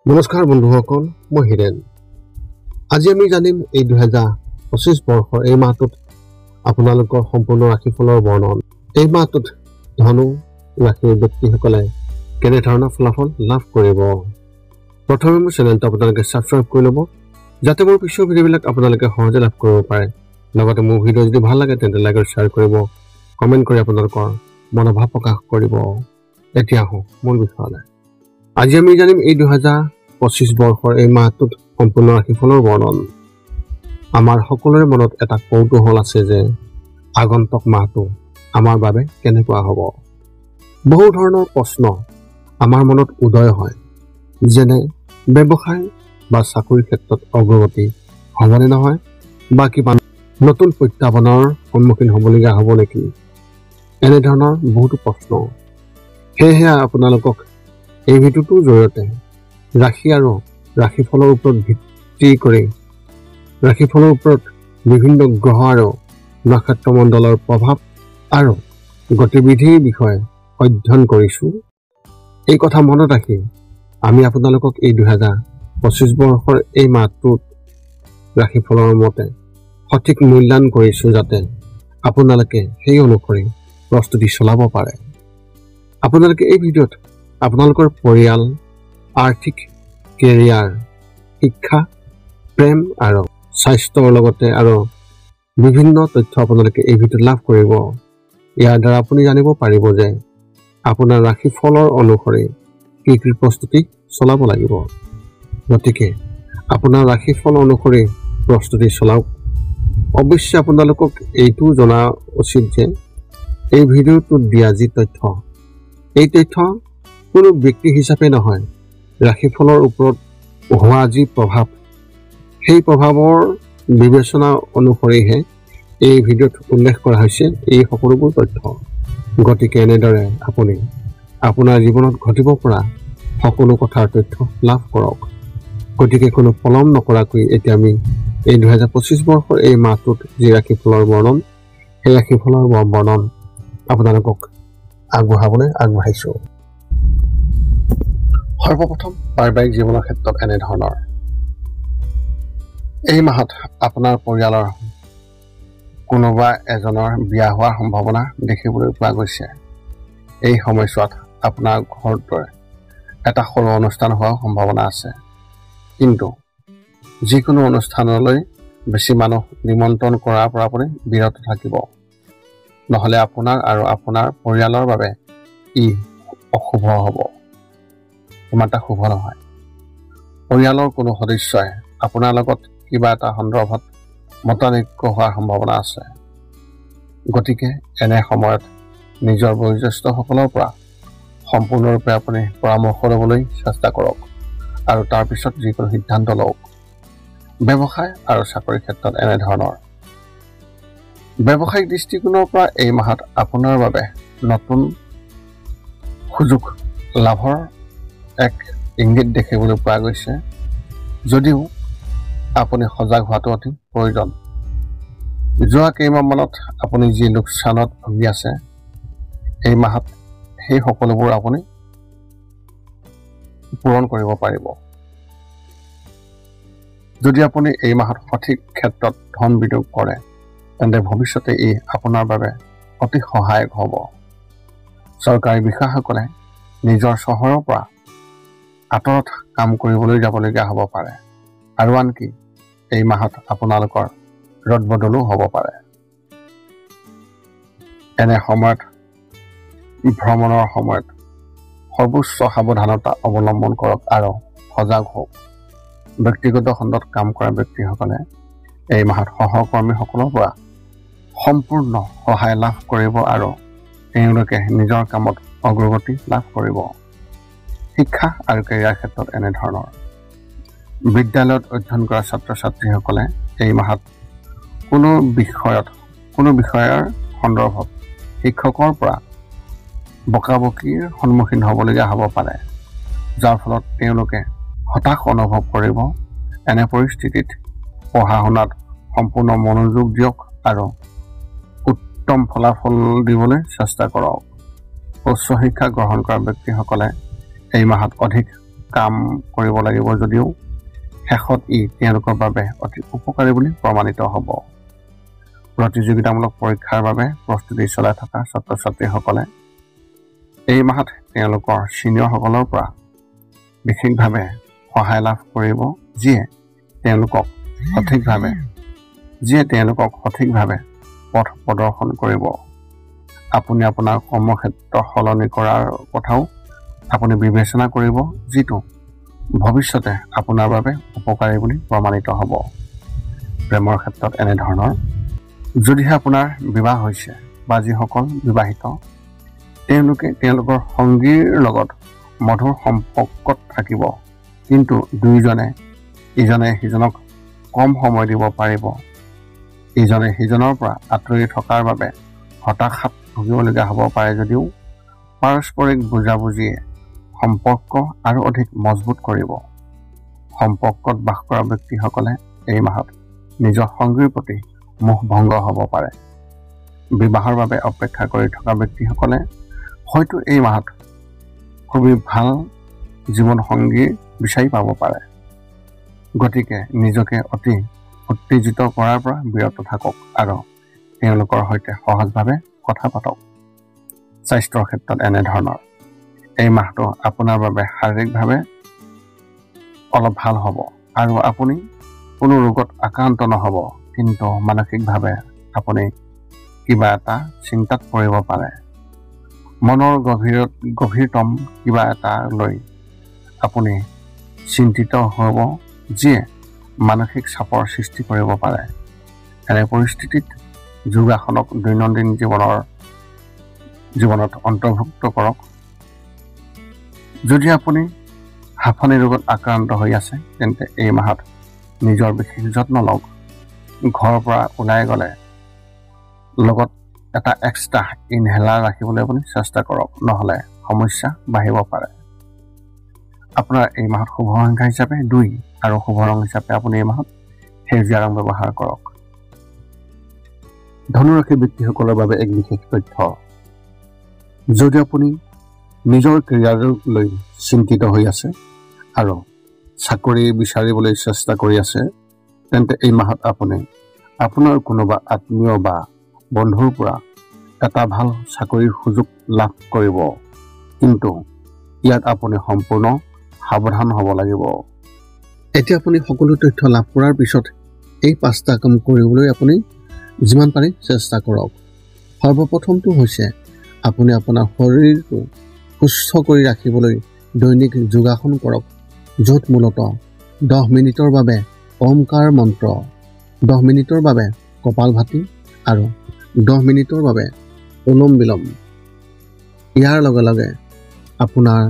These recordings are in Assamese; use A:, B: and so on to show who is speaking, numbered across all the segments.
A: নমস্কাৰ বন্ধুসকল, মই হিৰেন। আজি আমি জানিম এই 2025 বৰ্ষৰ এই মাহটোত আপোনালোকৰ সম্পূৰ্ণ ৰাশিফলৰ বৰ্ণন। এই মাহটোত ধনু ৰাশিৰ ব্যক্তিসকলে কেনেধৰণৰ ফলাফল লাভ কৰিব। প্ৰথমে মোৰ চেনেলটো আপোনালোকে ছাবস্ক্ৰাইব কৰি ল'ব, যাতে মোৰ পিছৰ ভিডিঅ'বিলাক আপোনালোকে সহজে লাভ কৰিব পাৰে। লগতে মোৰ ভিডিঅ' যদি ভাল লাগে তেন্তে লাইক আৰু শ্বেয়াৰ কৰিব, কমেণ্ট কৰি আপোনালোকৰ মনোভাৱ প্ৰকাশ কৰিব। এতিয়া আহোঁ মূল বিষয়লৈ। আজি আমি জানিম এই 2025 বৰ্ষৰ এই মাহটোত সম্পূৰ্ণ ৰাশিফলৰ বৰ্ণন। আমাৰ সকলোৰে মনত এটা কৌতূহল আছে যে আগন্তুক মাহটো আমাৰ বাবে কেনেকুৱা হ'ব। বহু ধৰণৰ প্ৰশ্ন আমাৰ মনত উদয় হয়, যেনে ব্যৱসায় বা চাকৰিৰ ক্ষেত্ৰত অগ্ৰগতি হ'বনে নহয়, বা কিবা নতুন প্ৰত্যাহ্বানৰ সন্মুখীন হ'বলগীয়া হ'ব নেকি, এনেধৰণৰ বহুতো প্ৰশ্ন। সেয়েহে আপোনালোকক এই ভিডিঅ'টোৰ জৰিয়তে ৰাশি আৰু ৰাশিফলৰ ওপৰত ভিত্তি কৰি ৰাশিফলৰ ওপৰত বিভিন্ন গ্ৰহ আৰু নক্ষত্ৰমণ্ডলৰ প্ৰভাৱ আৰু গতিবিধিৰ বিষয়ে অধ্যয়ন কৰিছোঁ। এই কথা মনত ৰাখি আমি আপোনালোকক এই 2025 বৰ্ষৰ এই মাহটোত ৰাশিফলৰ মতে সঠিক মূল্যায়ন কৰিছোঁ, যাতে আপোনালোকে সেই অনুসৰি প্ৰস্তুতি চলাব পাৰে। আপোনালোকে এই ভিডিঅ'ত আপোনালোকৰ পৰিয়াল, আৰ্থিক, কেৰিয়াৰ, শিক্ষা, প্ৰেম আৰু স্বাস্থ্যৰ লগতে আৰু বিভিন্ন তথ্য আপোনালোকে এই ভিডিঅ'ত লাভ কৰিব। ইয়াৰ দ্বাৰা আপুনি জানিব পাৰিব যে আপোনাৰ ৰাশিফলৰ অনুসৰি কি কি প্ৰস্তুতি চলাব লাগিব। গতিকে আপোনাৰ ৰাশিফল অনুসৰি প্ৰস্তুতি চলাওক। অৱশ্যে আপোনালোকক এইটো জনা উচিত যে এই ভিডিঅ'টোত দিয়া যি তথ্য, এই তথ্য কোনো ব্যক্তি হিচাপে নহয়, ৰাশিফলৰ ওপৰত হোৱা যি প্ৰভাৱ, সেই প্ৰভাৱৰ বিবেচনা অনুসৰিহে এই ভিডিঅ'ত উল্লেখ কৰা হৈছে এই সকলোবোৰ তথ্য। গতিকে এনেদৰে আপুনি আপোনাৰ জীৱনত ঘটিব পৰা সকলো কথাৰ তথ্য লাভ কৰক। গতিকে কোনো পলম নকৰাকৈ এতিয়া আমি এই 2025 বৰ্ষৰ এই মাহটোত যি ৰাশিফলৰ বৰ্ণন, সেই ৰাশিফলৰ বৰ্ণন আপোনালোকক আগবঢ়াবলৈ আগবাঢ়িছোঁ। সৰ্বপ্ৰথম পাৰিবাৰিক জীৱনৰ ক্ষেত্ৰত এনেধৰণৰ। এই মাহত আপোনাৰ পৰিয়ালৰ কোনোবা এজনৰ বিয়া হোৱাৰ সম্ভাৱনা দেখিবলৈ পোৱা গৈছে। এই সময়ছোৱাত আপোনাৰ ঘৰটোৰ এটা সৰু অনুষ্ঠান হোৱাৰ সম্ভাৱনা আছে, কিন্তু যিকোনো অনুষ্ঠানলৈ বেছি মানুহ নিমন্ত্ৰণ কৰাৰ পৰা আপুনি বিৰত থাকিব, নহ'লে আপোনাৰ আৰু আপোনাৰ পৰিয়ালৰ বাবে ই অশুভ হ'ব, ইমান এটা শুভ নহয়। পৰিয়ালৰ কোনো সদস্যই আপোনাৰ লগত কিবা এটা সন্দৰ্ভত মতানৈক্য হোৱাৰ সম্ভাৱনা আছে। গতিকে এনে সময়ত নিজৰ বয়োজ্যেষ্ঠসকলৰ পৰা সম্পূৰ্ণৰূপে আপুনি পৰামৰ্শ ল'বলৈ চেষ্টা কৰক আৰু তাৰপিছত যিকোনো সিদ্ধান্ত লওক। ব্যৱসায় আৰু চাকৰিৰ ক্ষেত্ৰত এনেধৰণৰ। ব্যৱসায়িক দৃষ্টিকোণৰ পৰা এই মাহত আপোনাৰ বাবে নতুন সুযোগ লাভৰ এক ইংগিত দেখিবলৈ পোৱা গৈছে, যদিও আপুনি সজাগ হোৱাটো অতি প্ৰয়োজন। যোৱা কেইমাহমানত আপুনি যি লোকচানত ভুগি আছে, এই মাহত সেই সকলোবোৰ আপুনি পূৰণ কৰিব পাৰিব। যদি আপুনি এই মাহত সঠিক ক্ষেত্ৰত ধন বিনিয়োগ কৰে, তেন্তে ভৱিষ্যতে ই আপোনাৰ বাবে অতি সহায়ক হ'ব। চৰকাৰী বিষয়াসকলে নিজৰ চহৰৰ পৰা আঁতৰত কাম কৰিবলৈ যাবলগীয়া হ'ব পাৰে, আৰু আনকি এই মাহত আপোনালোকৰ ৰদবদলো হ'ব পাৰে। এনে সময়ত ভ্ৰমণৰ সময়ত সৰ্বোচ্চ সাৱধানতা অৱলম্বন কৰক আৰু সজাগ হওক। ব্যক্তিগত খণ্ডত কাম কৰা ব্যক্তিসকলে এই মাহত সহকৰ্মীসকলৰ পৰা সম্পূৰ্ণ সহায় লাভ কৰিব আৰু তেওঁলোকে নিজৰ কামত অগ্ৰগতি লাভ কৰিব। শিক্ষা আৰু কেৰিয়াৰ ক্ষেত্ৰত এনেধৰণৰ। বিদ্যালয়ত অধ্যয়ন কৰা ছাত্ৰ ছাত্ৰীসকলে এই মাহত কোনো বিষয়ৰ সন্দৰ্ভত শিক্ষকৰ পৰা বকাবকিৰ সন্মুখীন হ'বলগীয়া হ'ব পাৰে, যাৰ ফলত তেওঁলোকে হতাশ অনুভৱ কৰিব। এনে পৰিস্থিতিত পঢ়া শুনাত সম্পূৰ্ণ মনোযোগ দিয়ক আৰু উত্তম ফলাফল দিবলৈ চেষ্টা কৰক। উচ্চ শিক্ষা গ্ৰহণ কৰা ব্যক্তিসকলে এই মাহত অধিক
B: কাম কৰিব লাগিব যদিও শেষত ই তেওঁলোকৰ বাবে অতি উপকাৰী বুলি প্ৰমাণিত হ'ব। প্ৰতিযোগিতামূলক পৰীক্ষাৰ বাবে প্ৰস্তুতি চলাই থকা ছাত্ৰ ছাত্ৰীসকলে এই মাহত তেওঁলোকৰ ছিনিয়ৰসকলৰ পৰা বিশেষভাৱে সহায় লাভ কৰিব, যিয়ে তেওঁলোকক সঠিকভাৱে পথ প্ৰদৰ্শন কৰিব। আপুনি আপোনাৰ কৰ্মক্ষেত্ৰ সলনি কৰাৰ কথাও আপুনি বিবেচনা কৰিব, যিটো ভৱিষ্যতে আপোনাৰ বাবে উপকাৰী বুলি প্ৰমাণিত হ'ব। প্ৰেমৰ ক্ষেত্ৰত এনেধৰণৰ, যদিহে আপোনাৰ বিবাহ হৈছে বা যিসকল বিবাহিত তেওঁলোকে তেওঁলোকৰ সংগীৰ লগত মধুৰ সম্পৰ্কত থাকিব, কিন্তু দুয়োজনে ইজনে সিজনক কম সময় দিব পাৰিব। ইজনে সিজনৰ পৰা আঁতৰি থকাৰ বাবে হতাশাত ভুগিবলগীয়া হ'ব পাৰে যদিও পাৰস্পৰিক বুজাবুজিয়ে সম্পৰ্ক আৰু অধিক মজবুত কৰিব। সম্পৰ্কত বাস কৰা ব্যক্তিসকলে এই মাহত নিজৰ সংগীৰ প্ৰতি মোহভংগ হ'ব পাৰে। বিবাহৰ বাবে অপেক্ষা কৰি থকা ব্যক্তিসকলে হয়তো এই মাহত খুবেই ভাল জীৱনসংগী বিচাৰি পাব পাৰে। গতিকে নিজকে অতি উত্তেজিত কৰাৰ পৰা বিৰত থাকক আৰু তেওঁলোকৰ সৈতে সহজভাৱে কথা পাতক। স্বাস্থ্যৰ ক্ষেত্ৰত এনেধৰণৰ, এই মাহটো আপোনাৰ বাবে শাৰীৰিকভাৱে অলপ ভাল হ'ব আৰু আপুনি কোনো ৰোগত আক্ৰান্ত নহ'ব, কিন্তু মানসিকভাৱে আপুনি কিবা এটা চিন্তাত পৰিব পাৰে। মনৰ গভীৰতম কিবা এটা লৈ আপুনি চিন্তিত হ'ব, যিয়ে মানসিক চাপৰ সৃষ্টি কৰিব পাৰে। এনে পৰিস্থিতিত যোগাসনক দৈনন্দিন জীৱনত অন্তৰ্ভুক্ত কৰক। যদি আপুনি হাঁফানি ৰোগত আক্ৰান্ত হৈ আছে, তেন্তে এই মাহত নিজৰ বিশেষ যত্ন লওক। ঘৰৰ পৰা ওলাই গ'লে লগত এটা এক্সট্ৰা ইনহেলাৰ ৰাখিবলৈ আপুনি চেষ্টা কৰক, নহ'লে সমস্যা বাঢ়িব পাৰে। আপোনাৰ এই মাহত শুভ সংখ্যা হিচাপে 2 আৰু শুভ ৰং হিচাপে আপুনি এই মাহত সেউজীয়া ৰং ব্যৱহাৰ কৰক।
A: ধনুৰাশি ব্যক্তিসকলৰ বাবে এক বিশেষ তথ্য। যদি আপুনি নিজৰ কেৰিয়াৰক লৈ চিন্তিত হৈ আছে আৰু চাকৰি বিচাৰিবলৈ চেষ্টা কৰি আছে, তেন্তে এই মাহত আপুনি আপোনাৰ কোনোবা আত্মীয় বা বন্ধুৰ পৰা এটা ভাল চাকৰিৰ সুযোগ লাভ কৰিব, কিন্তু ইয়াত আপুনি সম্পূৰ্ণ সাৱধান হ'ব লাগিব। এতিয়া আপুনি সকলো তথ্য লাভ কৰাৰ পিছত এই 5টা কাম কৰিবলৈ আপুনি যিমান পাৰে চেষ্টা কৰক। সৰ্বপ্ৰথমটো হৈছে আপুনি আপোনাৰ শৰীৰটো সুস্থ কৰি ৰাখিবলৈ দৈনিক যোগাসন কৰক, য'ত মূলতঃ 10 মিনিটৰ বাবে ওমকাৰ মন্ত্ৰ, 10 মিনিটৰ বাবে কপালভাতি আৰু 10 মিনিটৰ বাবে অনুলোম বিলোম। ইয়াৰ লগে লগে আপোনাৰ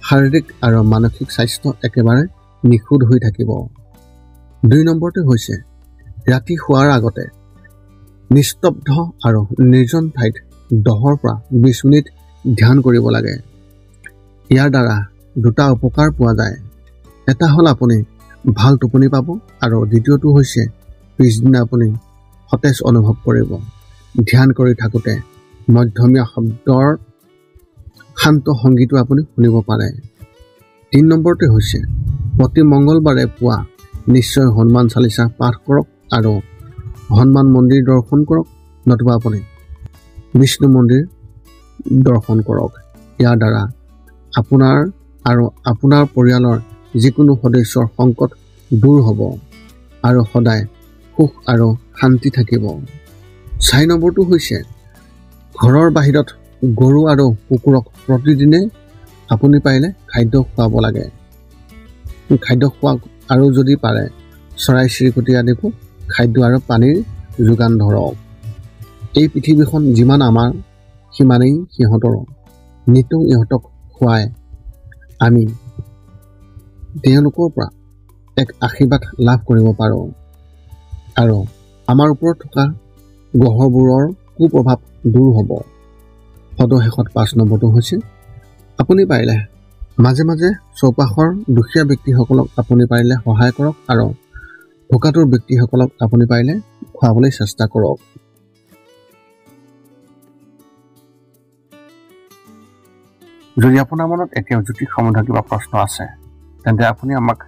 A: শাৰীৰিক আৰু মানসিক স্বাস্থ্য একেবাৰে নিখুঁত হৈ থাকিব। 2 নম্বৰটো হৈছে ৰাতি শোৱাৰ আগতে নিস্তব্ধ আৰু নিৰ্জন ঠাইত 10 পৰা 20 মিনিট ধ্যান কৰিব লাগে। ইয়াৰ দ্বাৰা 2টা উপকাৰ পোৱা যায়। এটা হ'ল আপুনি ভাল টোপনি পাব আৰু দ্বিতীয়টো হৈছে পিছদিনা আপুনি সতেজ অনুভৱ কৰিব। ধ্যান কৰি থাকোঁতে মধ্যমীয়া শব্দৰ শান্ত সংগীতো আপুনি শুনিব পাৰে। 3 নম্বৰটো হৈছে প্ৰতি মংগলবাৰে পুৱা নিশ্চয় হনুমান চালিচা পাঠ কৰক আৰু হনুমান মন্দিৰ দৰ্শন কৰক, নতুবা আপুনি বিষ্ণু মন্দিৰ দৰ্শন কৰক। ইয়াৰ দ্বাৰা আপোনাৰ আৰু আপোনাৰ পৰিয়ালৰ যিকোনো সদস্যৰ সংকট দূৰ হ'ব আৰু সদায় সুখ আৰু শান্তি থাকিব। 4 নম্বৰটো হৈছে ঘৰৰ বাহিৰত গৰু আৰু কুকুৰক প্ৰতিদিনে আপুনি পাৰিলে খাদ্য খুৱাব লাগে। খাদ্য খোৱা আৰু যদি পাৰে চৰাই চিৰিকটি আদিকো খাদ্য আৰু পানীৰ যোগান ধৰক। এই পৃথিৱীখন যিমান আমাৰ সিমানেই সিহঁতৰ। নিতৌ ইহঁতক খুৱাই আমি তেওঁলোকৰ পৰা এক আশীৰ্বাদ লাভ কৰিব পাৰোঁ আৰু আমাৰ ওপৰত থকা গ্ৰহবোৰৰ কুপ্ৰভাৱ দূৰ হ'ব। সদশেষত 5 নম্বৰটো হৈছে আপুনি পাৰিলে মাজে মাজে চৌপাশৰ দুখীয়া ব্যক্তিসকলক আপুনি পাৰিলে সহায় কৰক আৰু ভোকাতুৰ ব্যক্তিসকলক আপুনি পাৰিলে খুৱাবলৈ চেষ্টা কৰক।
B: যদি আপোনাৰ মনত এতিয়াও জ্যোতিষ সম্বন্ধীয় কিবা প্ৰশ্ন আছে, তেন্তে আপুনি আমাক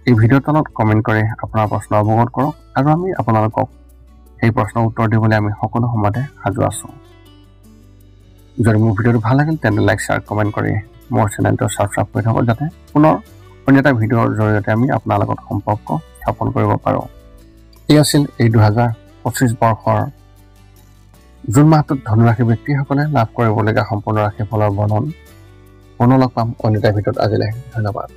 B: এই ভিডিঅ'ৰ তলত কমেণ্ট কৰি আপোনাৰ প্ৰশ্ন অৱগত কৰক আৰু আমি আপোনালোকক এই প্ৰশ্নৰ উত্তৰ দিবলৈ আমি সকলো সময়তে সাজু আছোঁ। যদি মোৰ ভিডিঅ'টো ভাল লাগিল তেন্তে লাইক শ্বেয়াৰ কমেণ্ট কৰি মোৰ চেনেলটো ছাবস্ক্ৰাইব কৰি থাকক, যাতে পুনৰ অন্য এটা ভিডিঅ'ৰ জৰিয়তে আমি আপোনাৰ লগত সম্পৰ্ক স্থাপন কৰিব পাৰোঁ। এই আছিল এই 2025 বৰ্ষৰ জুন মাহটোত ধনুৰাশি ব্যক্তিসকলে লাভ কৰিবলগীয়া সম্পূৰ্ণ ৰাশিফলৰ বৰ্ণন। পুনৰ লগ পাম অন্য এটা ভিডিঅ'ত। আজিলৈ ধন্যবাদ।